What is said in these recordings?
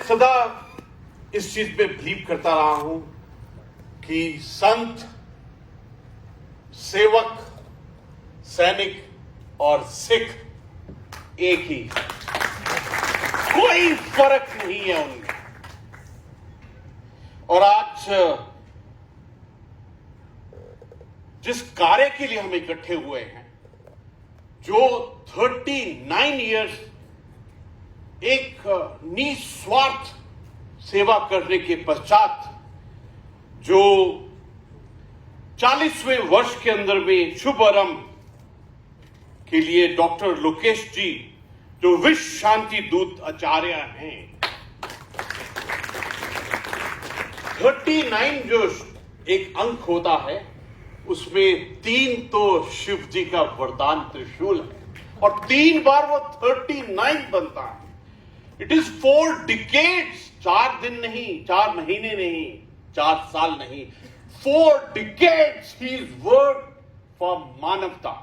सदा इस चीज पे बिलीव करता रहा हूं कि संत, सेवक, सैनिक और सिख एक ही, कोई फर्क नहीं है उनमें। और आज जिस कार्य के लिए हम इकट्ठे हुए हैं, जो 39 इयर्स एक निस्वार्थ सेवा करने के पश्चात जो 40वें वर्ष के अंदर में शुभ आरंभ के लिए डॉक्टर लोकेश जी, जो विश्व शांति दूत आचार्य हैं, 39 जो एक अंक होता है, उसमें 3 तो शिव जी का वरदान त्रिशूल है और 3 बार वो 39 बनता है। इट इज 4 डिकेड्स, 4 दिन नहीं, 4 महीने नहीं, 4 साल नहीं, 4 decades he is work for मानवता।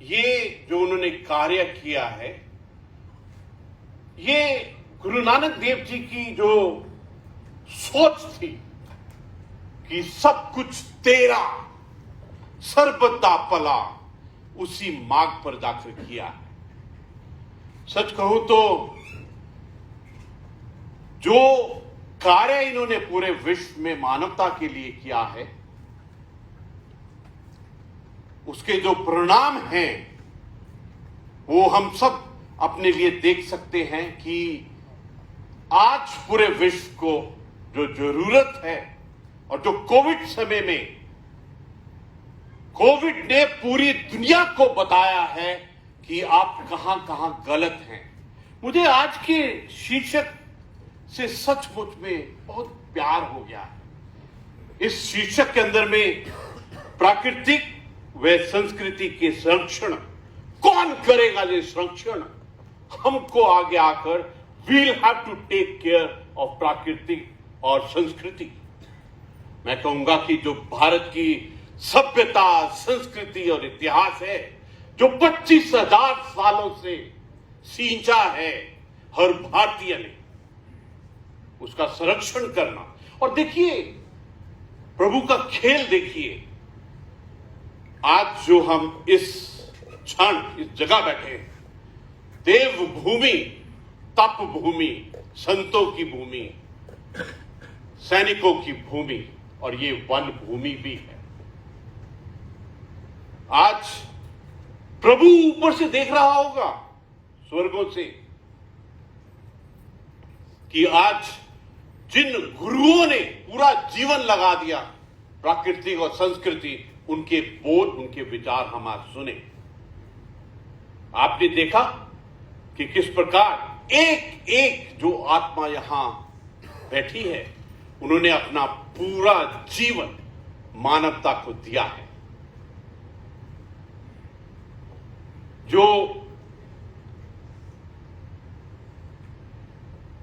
ये जो उन्होंने कार्य किया है, ये गुरु नानक देव जी की जो सोच थी कि सब कुछ तेरा, सर्वदा भला, उसी मार्ग पर जाकर किया है। सच कहूं तो जो कार्य इन्होंने पूरे विश्व में मानवता के लिए किया है, उसके जो परिणाम हैं वो हम सब अपने लिए देख सकते हैं कि आज पूरे विश्व को जो जरूरत है, और जो कोविड समय में कोविड ने पूरी दुनिया को बताया है कि आप कहां कहां गलत हैं। मुझे आज के शीर्षक से सचमुच में बहुत प्यार हो गया है। इस शीर्षक के अंदर में प्राकृतिक व संस्कृति के संरक्षण, कौन करेगा ये संरक्षण? हमको आगे आकर we'll have to take care of प्राकृतिक और संस्कृति। मैं कहूंगा कि जो भारत की सभ्यता, संस्कृति और इतिहास है, जो 25,000 सालों से सींचा है हर भारतीय ने, उसका संरक्षण करना। और देखिए, प्रभु का खेल देखिए। आज जो हम इस क्षण इस जगह बैठे हैं, देव भूमि, तप भूमि, संतों की भूमि, सैनिकों की भूमि, और ये वन भूमि भी है। आज प्रभु ऊपर से देख रहा होगा, स्वर्गों से, कि आज जिन गुरुओं ने पूरा जीवन लगा दिया प्राकृतिक और संस्कृति, उनके बोल, उनके विचार हम आज सुने। आपने देखा कि किस प्रकार एक एक जो आत्मा यहां बैठी है, उन्होंने अपना पूरा जीवन मानवता को दिया है। जो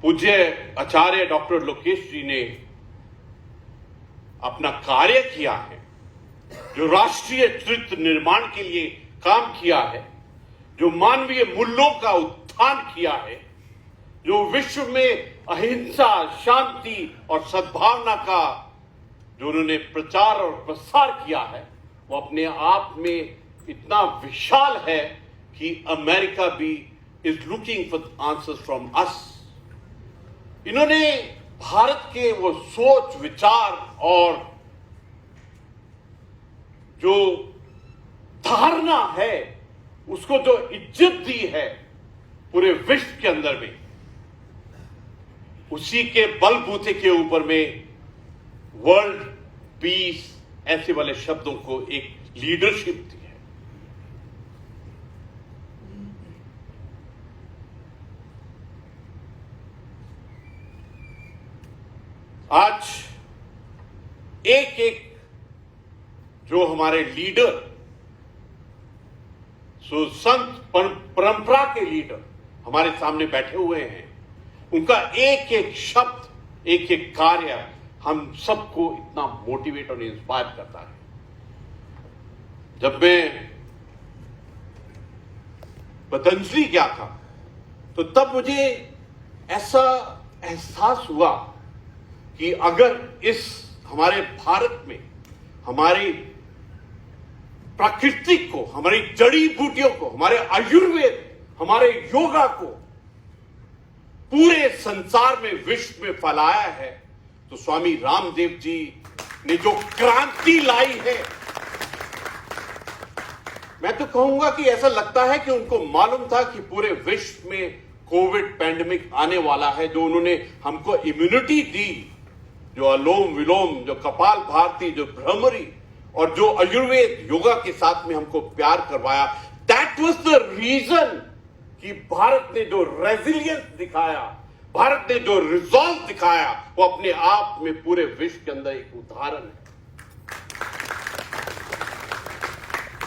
पूज्य आचार्य डॉक्टर लोकेश जी ने अपना कार्य किया है, जो राष्ट्रीय चरित्र निर्माण के लिए काम किया है, जो मानवीय मूल्यों का उत्थान किया है, जो विश्व में अहिंसा, शांति और सद्भावना का जो उन्होंने प्रचार और प्रसार किया है, वो अपने आप में इतना विशाल है कि अमेरिका भी is looking for answers from us. इन्होंने भारत के वो सोच, विचार और जो धारणा है, उसको जो इज्जत दी है पूरे विश्व के अंदर में, उसी के बलबूते के ऊपर में वर्ल्ड पीस ऐसे वाले शब्दों को एक लीडरशिप दी है। आज एक एक जो हमारे लीडर, सो संत परंपरा के लीडर हमारे सामने बैठे हुए हैं, उनका एक एक शब्द, एक एक कार्य हम सबको इतना मोटिवेट और इंस्पायर करता है। जब मैं पतंजलि गया था, तो तब मुझे ऐसा एहसास हुआ कि अगर इस हमारे भारत में हमारी प्रकृति को, हमारी जड़ी बूटियों को, हमारे आयुर्वेद, हमारे योगा को पूरे संसार में, विश्व में फैलाया है, तो स्वामी रामदेव जी ने जो क्रांति लाई है, मैं तो कहूंगा कि ऐसा लगता है कि उनको मालूम था कि पूरे विश्व में कोविड पैंडेमिक आने वाला है। जो उन्होंने हमको इम्यूनिटी दी, जो अलोम विलोम, जो कपाल भारती, जो भ्रमरी और जो आयुर्वेद योगा के साथ में हमको प्यार करवाया, दैट वाज द रीजन कि भारत ने जो रेजिलियंस दिखाया, भारत ने जो रिजॉल्व दिखाया, वो अपने आप में पूरे विश्व के अंदर एक उदाहरण है।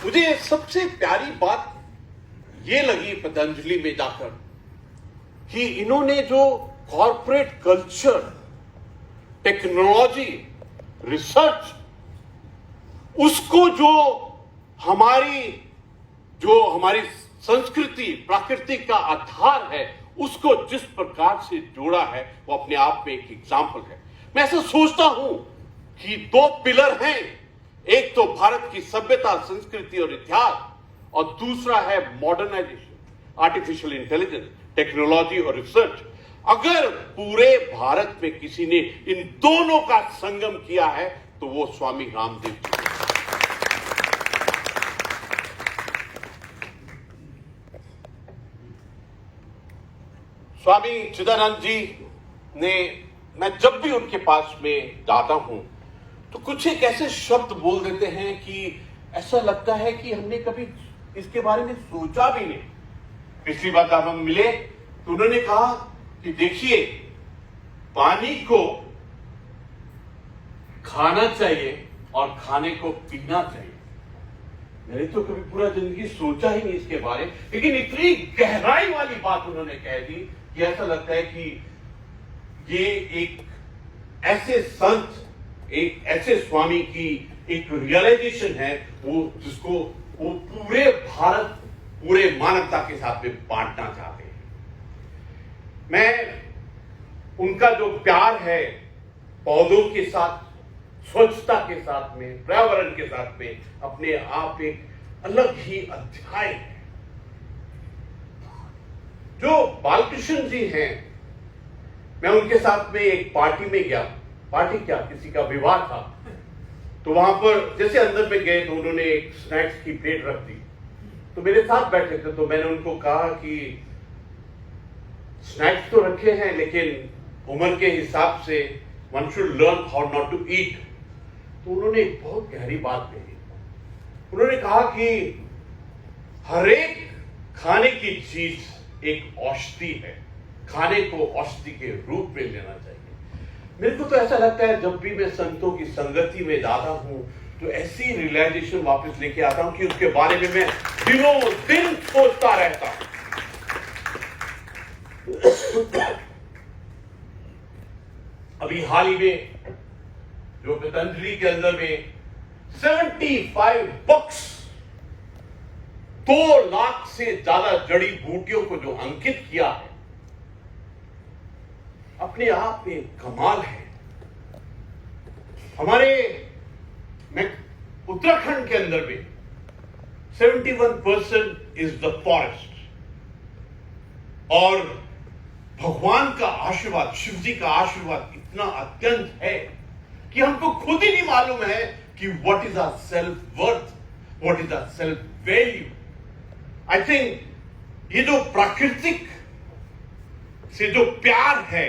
मुझे सबसे प्यारी बात ये लगी पतंजलि में जाकर कि इन्होंने जो कॉर्पोरेट कल्चर, टेक्नोलॉजी, रिसर्च, उसको जो हमारी संस्कृति, प्रकृति का आधार है, उसको जिस प्रकार से जोड़ा है, वो अपने आप में एक एग्जाम्पल है। मैं ऐसा सोचता हूं कि दो पिलर हैं, एक तो भारत की सभ्यता, संस्कृति और इतिहास, और दूसरा है मॉडर्नाइजेशन, आर्टिफिशियल इंटेलिजेंस, टेक्नोलॉजी और रिसर्च। अगर पूरे भारत में किसी ने इन दोनों का संगम किया है तो वो स्वामी रामदेव जी। स्वामी चिदानंद जी ने, मैं जब भी उनके पास में जाता हूं तो कुछ एक ऐसे शब्द बोल देते हैं कि ऐसा लगता है कि हमने कभी इसके बारे में सोचा भी नहीं। पिछली बार जब हम मिले तो उन्होंने कहा कि देखिए, पानी को खाना चाहिए और खाने को पीना चाहिए। मैंने तो कभी पूरा जिंदगी सोचा ही नहीं इसके बारे, लेकिन इतनी गहराई वाली बात उन्होंने कह दी कि ऐसा लगता है कि ये एक ऐसे संत, एक ऐसे स्वामी की एक रियलाइजेशन है, वो जिसको वो पूरे भारत, पूरे मानवता के साथ में बांटना चाहते हैं। मैं उनका जो प्यार है पौधों के साथ, स्वच्छता के साथ में, पर्यावरण के साथ में, अपने आप एक अलग ही अध्याय है। जो बालकृष्ण जी हैं, मैं उनके साथ में एक पार्टी में गया, पार्टी क्या, किसी का विवाह था, तो वहां पर जैसे अंदर में गए तो उन्होंने एक स्नैक्स की प्लेट रख दी, तो मेरे साथ बैठे थे, तो मैंने उनको कहा कि स्नैक्स तो रखे हैं, लेकिन उम्र के हिसाब से one should learn how not to eat. तो उन्होंने एक बहुत गहरी बात कही। उन्होंने कहा कि हर एक खाने की चीज एक औषधि है, खाने को औषधि के रूप में लेना चाहिए। मेरे को तो ऐसा लगता है जब भी मैं संतों की संगति में जाता हूं तो ऐसी रियलाइजेशन वापस लेके आता हूं कि उसके बारे में मैं दिनों दिन सोचता रहता हूं। अभी हाल ही में जो पतंजलि के अंदर में 75 बुक्स, 2 लाख से ज्यादा जड़ी बूटियों को जो अंकित किया है, अपने आप में कमाल है। हमारे उत्तराखंड के अंदर में 71% इज द फॉरेस्ट, और भगवान का आशीर्वाद, शिव जी का आशीर्वाद इतना अत्यंत है कि हमको खुद ही नहीं मालूम है कि what is our self worth, what is our self value. I think ये जो प्राकृतिक से जो प्यार है,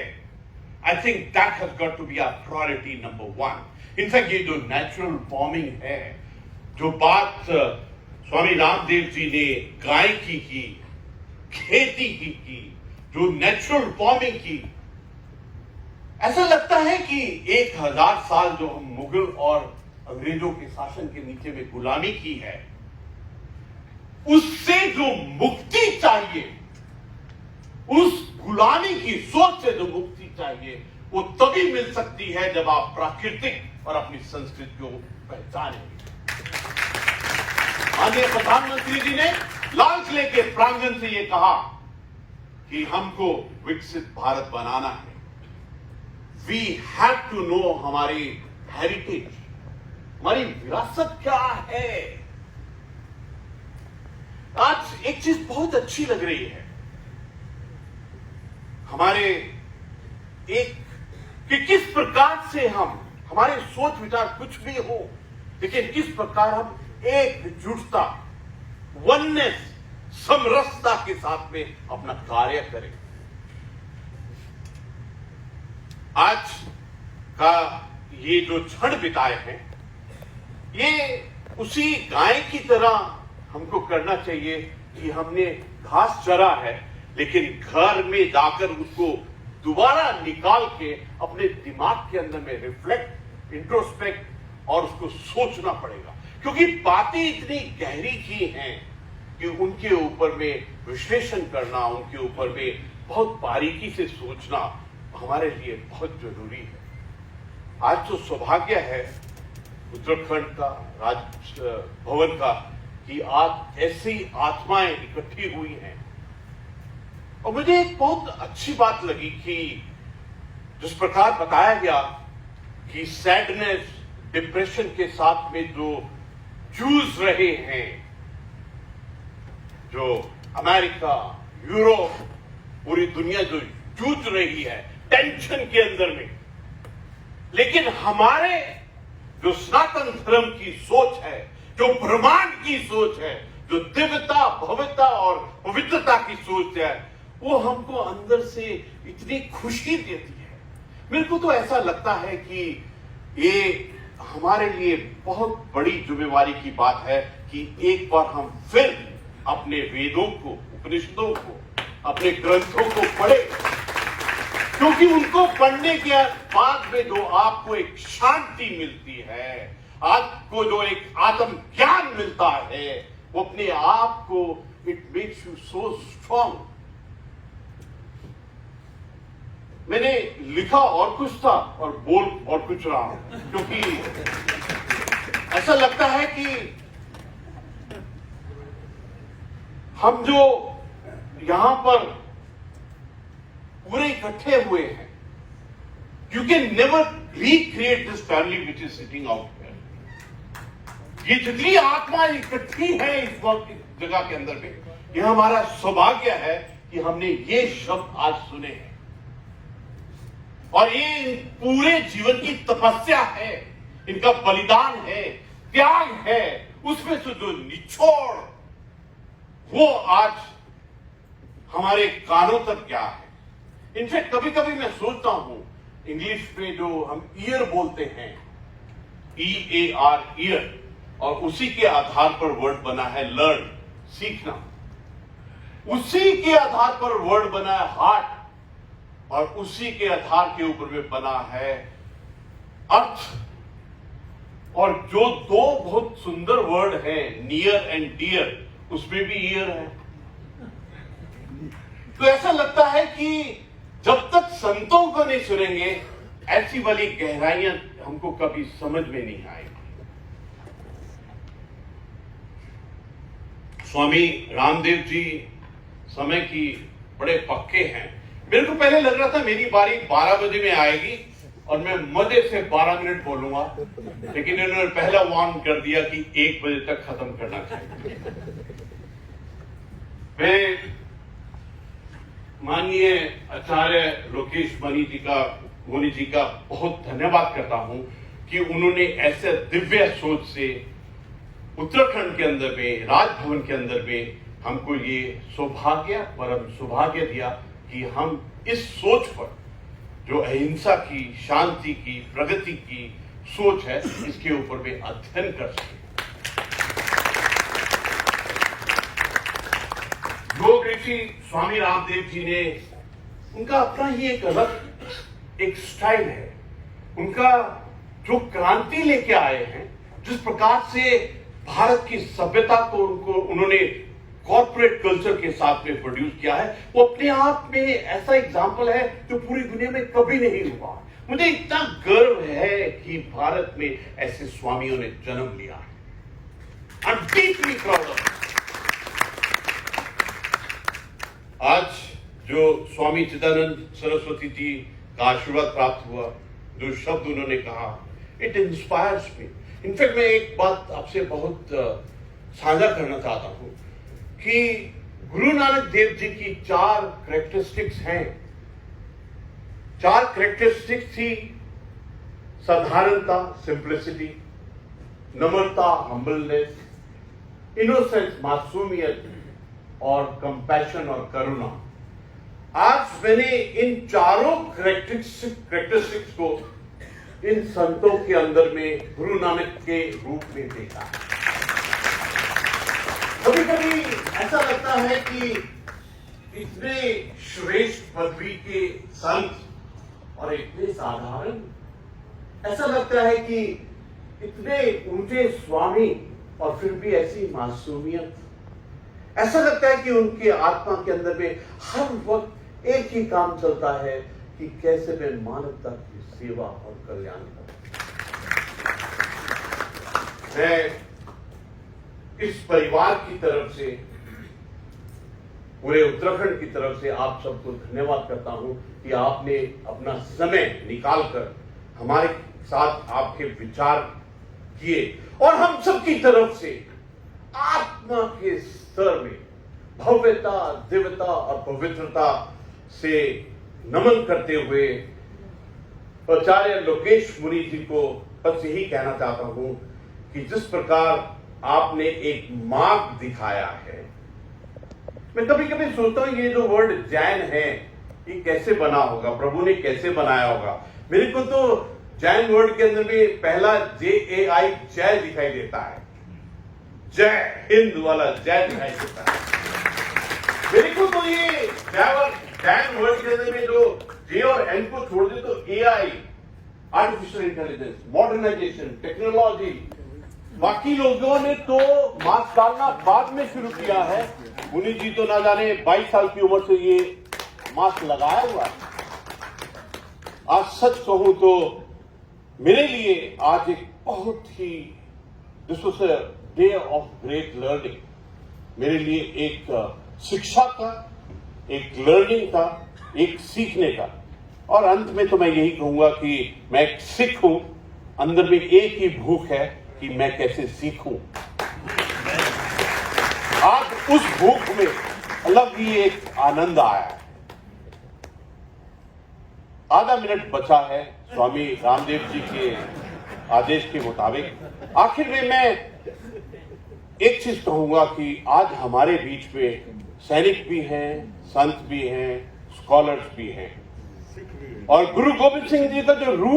I think that has got to be our priority number 1। In fact ये जो नेचुरल फार्मिंग है, जो बात स्वामी रामदेव जी ने गाय की खेती की, जो नेचुरल फार्मिंग की, ऐसा लगता है कि 1000 साल जो हम मुगल और अंग्रेजों के शासन के नीचे में गुलामी की है, उससे जो मुक्ति चाहिए, उस गुलामी की सोच से जो मुक्ति चाहिए, वो तभी मिल सकती है जब आप प्राकृतिक और अपनी संस्कृति को पहचानेंगे। माननीय प्रधानमंत्री जी ने लाल किले के प्रांगण से ये कहा कि हमको विकसित भारत बनाना है, वी हैव टू नो हमारी हेरिटेज, हमारी विरासत क्या है। आज एक चीज बहुत अच्छी लग रही है हमारे एक, कि किस प्रकार से हम, हमारे सोच विचार कुछ भी हो, लेकिन किस प्रकार हम एकजुटता, वननेस, समरसता के साथ में अपना कार्य करें। आज का ये जो क्षण बिताए हैं, ये उसी गाय की तरह हमको करना चाहिए कि हमने घास चरा है, लेकिन घर में जाकर उसको दोबारा निकाल के अपने दिमाग के अंदर में रिफ्लेक्ट, इंट्रोस्पेक्ट और उसको सोचना पड़ेगा, क्योंकि बातें इतनी गहरी की हैं कि उनके ऊपर में विश्लेषण करना, उनके ऊपर में बहुत बारीकी से सोचना हमारे लिए बहुत जरूरी है। आज तो सौभाग्य है उत्तराखंड का, राजभवन का, कि आज ऐसी आत्माएं इकट्ठी हुई हैं। और मुझे एक बहुत अच्छी बात लगी कि जिस प्रकार बताया गया कि सैडनेस, डिप्रेशन के साथ में जो जूझ रहे हैं, जो अमेरिका, यूरोप, पूरी दुनिया जो जूझ रही है टेंशन के अंदर में, लेकिन हमारे जो सनातन धर्म की सोच है, जो ब्रह्मांड की सोच है, जो दिव्यता, भव्यता और पवित्रता की सोच है, वो हमको अंदर से इतनी खुशी देती है। मेरे को तो ऐसा लगता है कि ये हमारे लिए बहुत बड़ी जिम्मेवारी की बात है कि एक बार हम फिर अपने वेदों को, उपनिषदों को, अपने ग्रंथों को पढ़े, क्योंकि उनको पढ़ने के बाद में जो आपको एक शांति मिलती है, आपको जो एक आत्म ज्ञान मिलता है, वो अपने आप को, it makes you so strong. मैंने लिखा और कुछ था और बोल और कुछ रहा, क्योंकि ऐसा लगता है कि हम जो यहां पर पूरे इकट्ठे हुए हैं, you can never recreate this family which is sitting out here. ये जितनी आत्मा इकट्ठी है इस वक्त जगह के अंदर में, यह हमारा सौभाग्य है कि हमने ये शब्द आज सुने हैं, और ये पूरे जीवन की तपस्या है, इनका बलिदान है, त्याग है, उसमें से जो निचोड़ वो आज हमारे कानों तक क्या है। इनफैक्ट कभी कभी मैं सोचता हूं, इंग्लिश में जो हम ईयर बोलते हैं, EAR, ईयर, और उसी के आधार पर वर्ड बना है लर्न, सीखना, उसी के आधार पर वर्ड बना है हार्ट, और उसी के आधार के ऊपर में बना है अर्थ। और जो दो बहुत सुंदर वर्ड है, नियर एंड डियर, उसमें भी ईयर है। तो ऐसा लगता है कि जब तक संतों को नहीं सुनेंगे, ऐसी वाली गहराइयां हमको कभी समझ में नहीं आएगी। स्वामी रामदेव जी समय की बड़े पक्के हैं। मेरे को पहले लग रहा था मेरी बारी 12 बजे में आएगी और मैं मजे से 12 मिनट बोलूंगा, लेकिन इन्होंने पहला वार्न कर दिया कि 1 बजे तक खत्म करना चाहिए। मैं माननीय आचार्य लोकेश मुनि जी का बहुत धन्यवाद करता हूं कि उन्होंने ऐसे दिव्य सोच से उत्तराखंड के अंदर में, राजभवन के अंदर में हमको ये सौभाग्य, परम सौभाग्य दिया कि हम इस सोच पर, जो अहिंसा की, शांति की, प्रगति की सोच है, इसके ऊपर में अध्ययन कर सके। योग ऋषि स्वामी रामदेव जी ने, उनका अपना ही एक अलग एक स्टाइल है। उनका जो क्रांति लेके आए हैं, जिस प्रकार से भारत की सभ्यता को उन्होंने कॉर्पोरेट कल्चर के साथ में प्रोड्यूस किया है, वो अपने आप में ऐसा एग्जाम्पल है जो पूरी दुनिया में कभी नहीं हुआ। मुझे इतना गर्व है कि भारत में ऐसे स्वामियों ने जन्म लिया है। I am deeply proud of. आज जो स्वामी चिदानंद सरस्वती जी का आशीर्वाद प्राप्त हुआ, जो शब्द उन्होंने कहा, इट इंस्पायर्स मी। इनफैक्ट मैं एक बात आपसे बहुत साझा करना चाहता हूं कि गुरु नानक देव जी की 4 कैरेक्टरिस्टिक्स हैं। 4 कैरेक्टरिस्टिक्स थी: साधारणता, सिंप्लिसिटी, नम्रता, हम्बलनेस, इनोसेंस, मासूमियत, और कंपैशन और करुणा। आज मैंने इन चारों कैरेक्टरिस्टिक्स को इन संतों के अंदर में गुरु नानक के रूप में देखा। कभी कभी ऐसा लगता है कि इतने श्रेष्ठ पदवी के संत और इतने साधारण, ऐसा लगता है कि इतने ऊंचे स्वामी और फिर भी ऐसी मासूमियत। ऐसा लगता है कि उनके आत्मा के अंदर में हर वक्त एक ही काम चलता है कि कैसे मैं मानवता की सेवा और कल्याण करूं। मैं इस परिवार की तरफ से, पूरे उत्तराखंड की तरफ से आप सबको धन्यवाद करता हूं कि आपने अपना समय निकालकर हमारे साथ आपके विचार किए, और हम सबकी तरफ से आत्मा के स्तर में भव्यता, दिव्यता और पवित्रता से नमन करते हुए आचार्य लोकेश मुनि जी को बस यही कहना चाहता हूं कि जिस प्रकार आपने एक मार्ग दिखाया है, मैं कभी कभी सोचता हूं ये जो वर्ड जैन है ये कैसे बना होगा, प्रभु ने कैसे बनाया होगा। मेरे को तो जैन वर्ड के अंदर में पहला JAI जय दिखाई देता है, जय हिंद वाला जय दिखाई देता है। मेरे को तो ये जैन वर्ड के अंदर में जो J और N को छोड़ दे तो AI, artificial intelligence, modernisation, technology. बाकी लोगों ने तो मास्क डालना बाद में शुरू किया है। मुनि जी तो ना जाने 22 साल की उम्र से ये मास्क लगाया हुआ है। आज सच कहूं तो मेरे लिए आज एक बहुत ही, this was a day of great learning. मेरे लिए एक शिक्षा का, एक लर्निंग का, एक सीखने का। और अंत में तो मैं यही कहूंगा कि मैं एक सिख हूं, अंदर में एक ही भूख है कि मैं कैसे सीखूं। आज उस भूख में अलग ही एक आनंद आया है। आधा मिनट बचा है स्वामी रामदेव जी के आदेश के मुताबिक। आखिर में मैं एक चीज कहूंगा कि आज हमारे बीच में सैनिक भी हैं, संत भी हैं, स्कॉलर्स भी हैं, और गुरु गोविंद सिंह जी का जो रूप